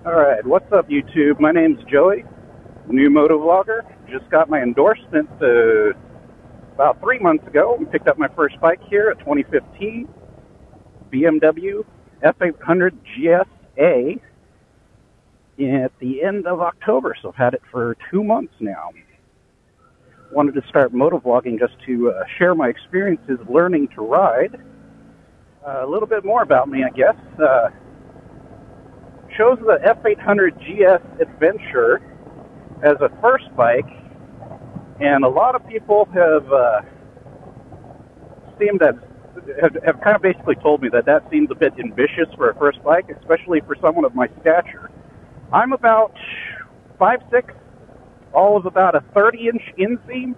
Alright, what's up YouTube? My name's Joey, new motovlogger. Just got my endorsement about 3 months ago. I picked up my first bike here, a 2015 BMW F800 GS A at the end of October, so I've had it for 2 months now. Wanted to start motovlogging just to share my experiences learning to ride. A little bit more about me, I guess. Chose the F800 GS Adventure as a first bike, and a lot of people have kind of basically told me that seems a bit ambitious for a first bike, especially for someone of my stature. I'm about 5'6", all of about a 30-inch inseam,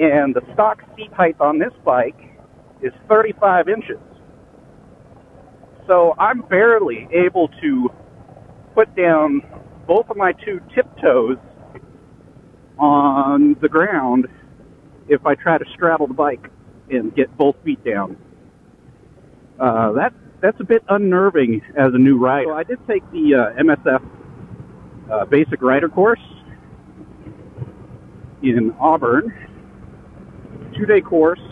and the stock seat height on this bike is 35 inches. So I'm barely able to put down both of my two tiptoes on the ground if I try to straddle the bike and get both feet down. That's a bit unnerving as a new rider. So I did take the MSF basic rider course in Auburn, 2-day course,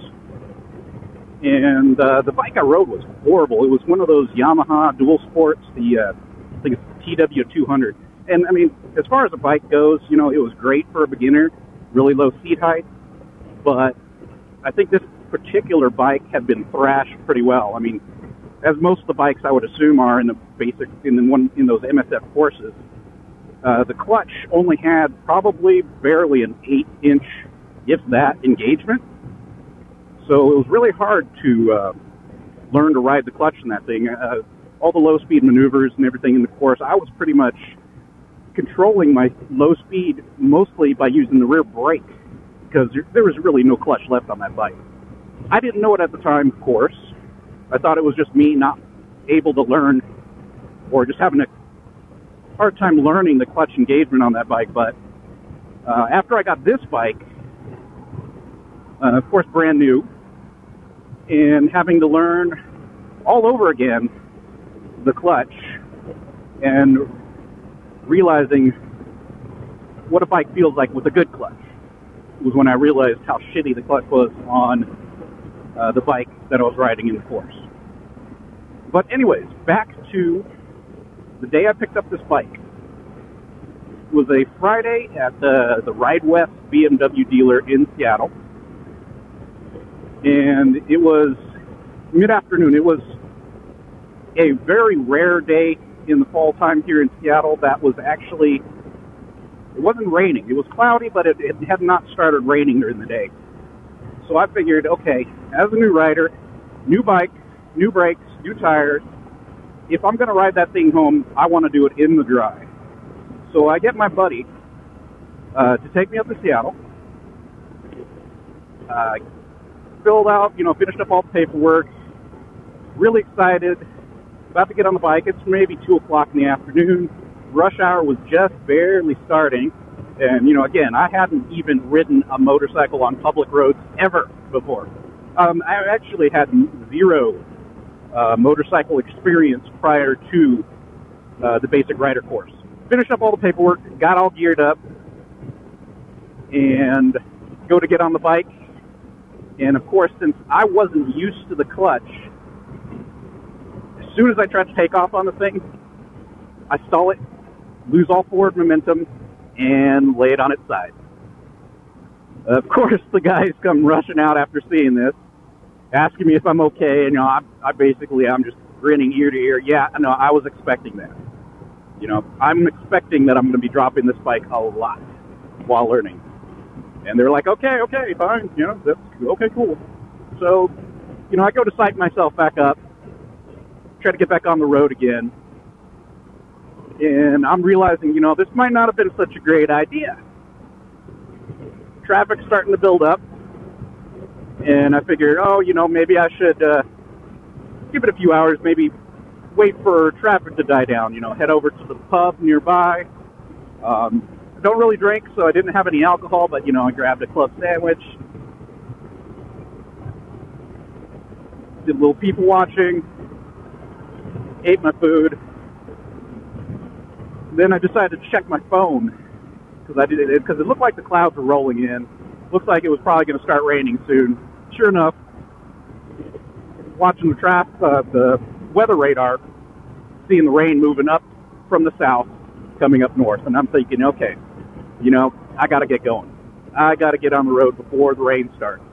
and the bike I rode was horrible. It was one of those Yamaha dual sports, I think it's TW200. And I mean, as far as a bike goes, you know, it was great for a beginner, really low seat height, but I think this particular bike had been thrashed pretty well. I mean, as most of the bikes I would assume are in the basic, in those MSF courses, the clutch only had probably barely an 8-inch, if that, engagement. So it was really hard to learn to ride the clutch in that thing. All the low-speed maneuvers and everything in the course, I was pretty much controlling my low speed mostly by using the rear brake, because there was really no clutch left on that bike. I didn't know it at the time, of course. I thought it was just me not able to learn, or just having a hard time learning the clutch engagement on that bike. But after I got this bike, of course brand new, and having to learn all over again the clutch, and realizing what a bike feels like with a good clutch, was when I realized how shitty the clutch was on the bike that I was riding in the course. But anyways, back to the day I picked up this bike. It was a Friday at the Ride West BMW dealer in Seattle, and it was mid-afternoon. It was a very rare day in the fall time here in Seattle that was actually, it wasn't raining. It was cloudy, but it had not started raining during the day. So I figured, okay, as a new rider, new bike, new brakes, new tires, if I'm going to ride that thing home, I want to do it in the dry. So I get my buddy to take me up to Seattle. Filled out, finished up all the paperwork, really excited, about to get on the bike. It's maybe 2 o'clock in the afternoon. Rush hour was just barely starting. And, again, I hadn't even ridden a motorcycle on public roads ever before. I actually had zero motorcycle experience prior to the basic rider course. Finished up all the paperwork, got all geared up, and go to get on the bike. And, of course, since I wasn't used to the clutch, as soon as I tried to take off on the thing, I stall it, lose all forward momentum, and lay it on its side. Of course, the guys come rushing out after seeing this, asking me if I'm okay, and I'm just grinning ear to ear. Yeah, no, I was expecting that. I'm expecting that I'm going to be dropping this bike a lot while learning. And they're like, okay, fine, that's okay, cool. So, I go to psych myself back up, try to get back on the road again, and I'm realizing, this might not have been such a great idea. Traffic's starting to build up, and I figured, maybe I should give it a few hours, maybe wait for traffic to die down, head over to the pub nearby. Don't really drink, so I didn't have any alcohol, but, I grabbed a club sandwich, did a little people watching, ate my food, Then I decided to check my phone because it looked like the clouds were rolling in. Looks like it was probably going to start raining soon. Sure enough, watching the weather radar, seeing the rain moving up from the south, coming up north, and I'm thinking, okay, you know, I got to get going. I got to get on the road before the rain starts.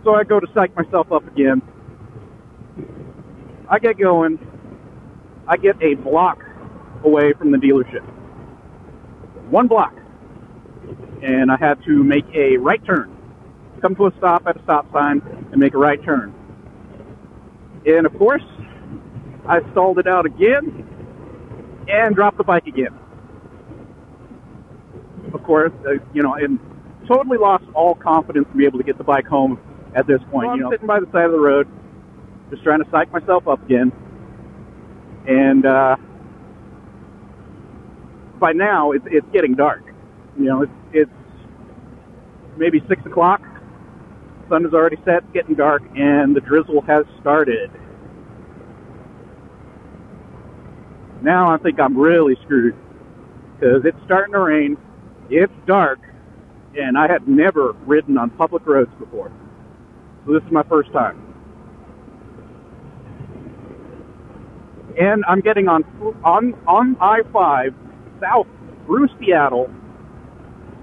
So I go to psych myself up again. I get going. I get a block away from the dealership. 1 block. And I had to make a right turn. Come to a stop at a stop sign and make a right turn. And of course, I stalled it out again and dropped the bike again. Of course, you know, and totally lost all confidence to be able to get the bike home at this point. So I'm sitting by the side of the road, just trying to psych myself up again. And by now, it's getting dark. You know, it's maybe 6 o'clock. Sun is already set, it's getting dark, and the drizzle has started. Now I think I'm really screwed because it's starting to rain, it's dark, and I had never ridden on public roads before. So this is my first time. And I'm getting on I-5 south through Seattle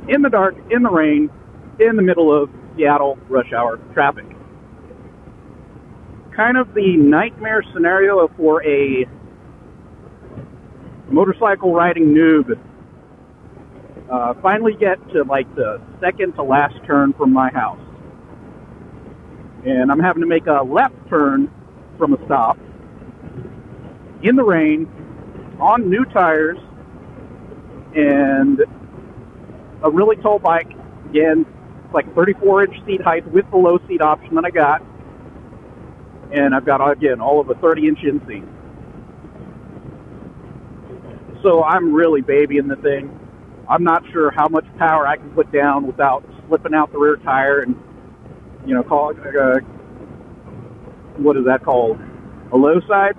in the dark, in the rain, in the middle of Seattle rush hour traffic. Kind of the nightmare scenario for a motorcycle riding noob. Finally get to like the second to last turn from my house. And I'm having to make a left turn from a stop in the rain on new tires and a really tall bike. Again, it's like 34-inch seat height with the low seat option that I got. And I've got, again, all of a 30-inch inseam. So I'm really babying the thing. I'm not sure how much power I can put down without slipping out the rear tire and, you know, call it, what is that called? A low side?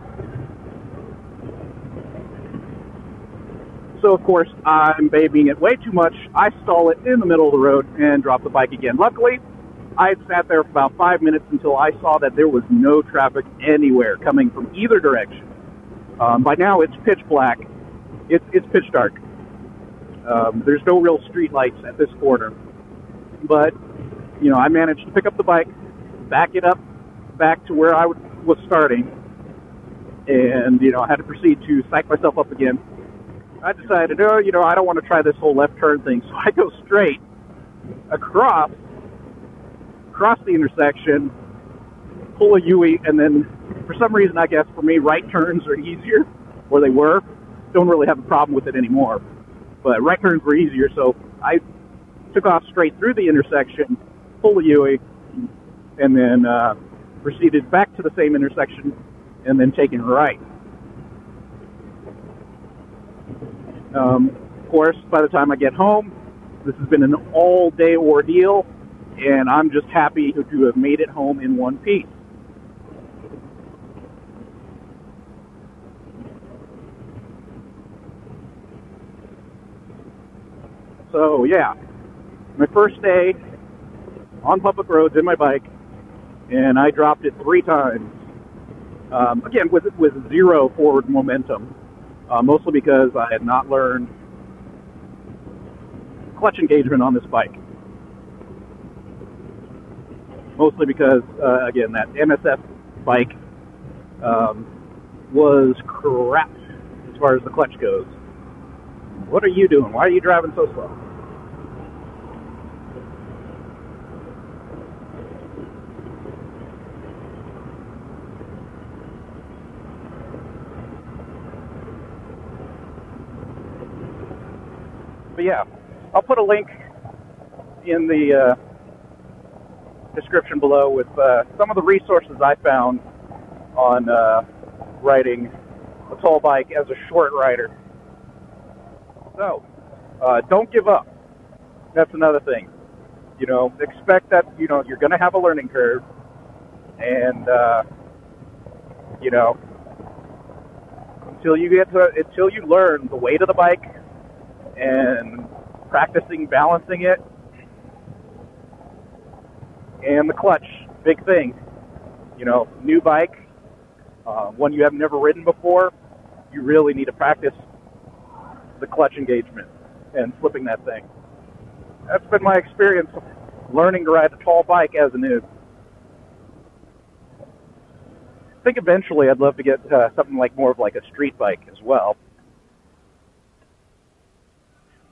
So, of course, I'm babying it way too much. I stall it in the middle of the road and drop the bike again. Luckily, I had sat there for about 5 minutes until I saw that there was no traffic anywhere coming from either direction. By now, it's pitch black. It's pitch dark. There's no real street lights at this corner. But, you know, I managed to pick up the bike, back it up back to where I was starting, and, you know, I had to proceed to psych myself up again. I decided, oh, you know, I don't want to try this whole left turn thing, so I go straight across the intersection, pull a U-ey, and then, for some reason, I guess, for me, right turns are easier, or they were. Don't really have a problem with it anymore. But right turns were easier, so I took off straight through the intersection, pull a U-ey, and then proceeded back to the same intersection, and then taking a right. Of course, by the time I get home, this has been an all-day ordeal, and I'm just happy to have made it home in one piece. So, yeah, my first day on public roads in my bike, and I dropped it 3 times. Again, with zero forward momentum. Mostly because I had not learned clutch engagement on this bike. Mostly because, again, that MSF bike was crap as far as the clutch goes. What are you doing? Why are you driving so slow? But yeah, I'll put a link in the description below with some of the resources I found on riding a tall bike as a short rider. So, don't give up. That's another thing. You know, expect that, you know, you're going to have a learning curve. And, you know, until you learn the weight of the bike and practicing balancing it. And the clutch, big thing. You know, new bike, one you have never ridden before, you really need to practice the clutch engagement and flipping that thing. That's been my experience learning to ride a tall bike as a noob. I think eventually I'd love to get something like more of like a street bike as well.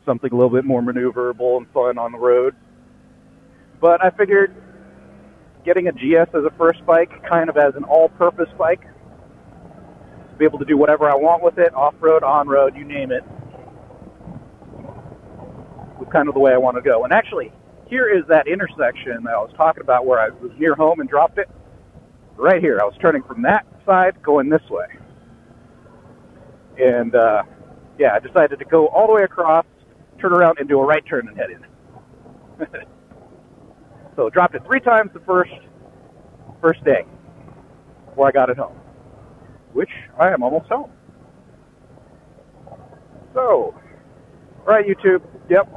Something a little bit more maneuverable and fun on the road. But I figured getting a GS as a first bike, kind of as an all-purpose bike, to be able to do whatever I want with it, off-road, on-road, you name it, was kind of the way I want to go. And actually, here is that intersection that I was talking about where I was near home and dropped it. Right here. I was turning from that side, going this way. And, yeah, I decided to go all the way across, turn around, and do a right turn and head in. So dropped it 3 times the first day before I got it home, which I am almost home. So, all right, YouTube. Yep.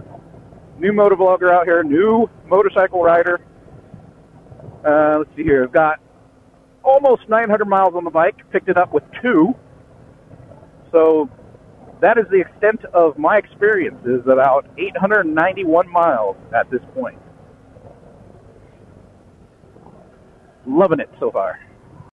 New motovlogger out here, new motorcycle rider. Let's see here. I've got almost 900 miles on the bike. Picked it up with 2. So that is the extent of my experiences, about 891 miles at this point. Loving it so far.